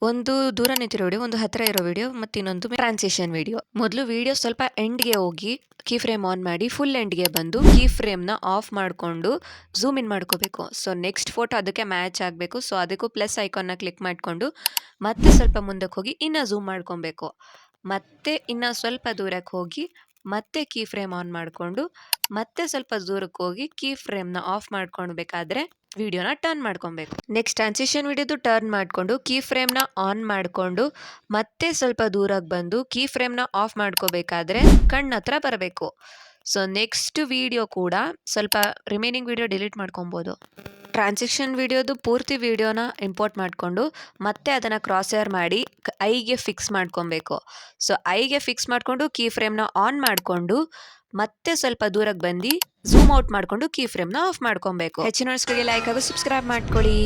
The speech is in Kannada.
ಒಂದು ದೂರ ನಿಂತಿರೋ ವಿಡಿಯೋ, ಒಂದು ಹತ್ತಿರ ಇರೋ ವಿಡಿಯೋ, ಮತ್ತು ಇನ್ನೊಂದು ಟ್ರಾನ್ಸಿಷನ್ ವಿಡಿಯೋ. ಮೊದಲು ವಿಡಿಯೋ ಸ್ವಲ್ಪ ಎಂಡ್ಗೆ ಹೋಗಿ ಕೀ ಫ್ರೇಮ್ ಆನ್ ಮಾಡಿ ಫುಲ್ ಎಂಡ್ಗೆ ಬಂದು ಕೀ ಫ್ರೇಮ್ನ ಆಫ್ ಮಾಡಿಕೊಂಡು ಝೂಮ್ ಇನ್ ಮಾಡ್ಕೋಬೇಕು. ಸೊ ನೆಕ್ಸ್ಟ್ ಫೋಟೋ ಅದಕ್ಕೆ ಮ್ಯಾಚ್ ಆಗಬೇಕು. ಸೊ ಅದಕ್ಕೂ ಪ್ಲಸ್ ಐಕಾನ್ನ ಕ್ಲಿಕ್ ಮಾಡಿಕೊಂಡು ಮತ್ತೆ ಸ್ವಲ್ಪ ಮುಂದಕ್ಕೆ ಹೋಗಿ ಇನ್ನೂ ಝೂಮ್ ಮಾಡ್ಕೊಬೇಕು. ಮತ್ತೆ ಇನ್ನೂ ಸ್ವಲ್ಪ ದೂರಕ್ಕೆ ಹೋಗಿ ಮತ್ತೆ ಕೀ ಫ್ರೇಮ್ ಆನ್ ಮಾಡಿಕೊಂಡು ಮತ್ತೆ ಸ್ವಲ್ಪ ದೂರಕ್ಕೆ ಹೋಗಿ ಕೀ ಫ್ರೇಮ್ನ ಆಫ್ ಮಾಡ್ಕೊಳ್ಬೇಕಾದ್ರೆ ವಿಡಿಯೋನ ಟರ್ನ್ ಮಾಡ್ಕೊಬೇಕು. ನೆಕ್ಸ್ಟ್ ಟ್ರಾನ್ಸಿಷನ್ ವಿಡಿಯೋದು ಟರ್ನ್ ಮಾಡಿಕೊಂಡು ಕೀ ಫ್ರೇಮ್ನ ಆನ್ ಮಾಡಿಕೊಂಡು ಮತ್ತೆ ಸ್ವಲ್ಪ ದೂರಕ್ಕೆ ಬಂದು ಕೀ ಫ್ರೇಮ್ನ ಆಫ್ ಮಾಡ್ಕೋಬೇಕಾದ್ರೆ ಕಣ್ಣ ಹತ್ರ ಬರಬೇಕು. ಸೊ ನೆಕ್ಸ್ಟ್ ವಿಡಿಯೋ ಕೂಡ ಸ್ವಲ್ಪ ರಿಮೈನಿಂಗ್ ವಿಡಿಯೋ ಡಿಲೀಟ್ ಮಾಡ್ಕೊಬೋದು. ಟ್ರಾನ್ಸಿಷನ್ ವಿಡಿಯೋದು ಪೂರ್ತಿ ವಿಡಿಯೋನ ಇಂಪೋರ್ಟ್ ಮಾಡಿಕೊಂಡು ಮತ್ತೆ ಅದನ್ನು ಕ್ರಾಸ್ ಏರ್ ಮಾಡಿ ಐಗೆ ಫಿಕ್ಸ್ ಮಾಡ್ಕೊಬೇಕು. ಸೊ ಐಗೆ ಫಿಕ್ಸ್ ಮಾಡಿಕೊಂಡು ಕೀ ಫ್ರೇಮ್ನ ಆನ್ ಮಾಡಿಕೊಂಡು ಮತ್ತೆ ಸ್ವಲ್ಪ ದೂರಕ್ಕೆ ಬಂದು ಝೂಮ್ ಔಟ್ ಮಾಡಿಕೊಂಡು ಕೀ ಫ್ರೇಮ್ನ ಆಫ್ ಮಾಡ್ಕೊಬೇಕು. ಹೆಚ್ಚಿನ ವಿಡಿಯೋಸ್ಗಳಿಗೆ ಲೈಕ್ ಹಾಗೂ ಸಬ್ಸ್ಕ್ರೈಬ್ ಮಾಡ್ಕೊಳ್ಳಿ.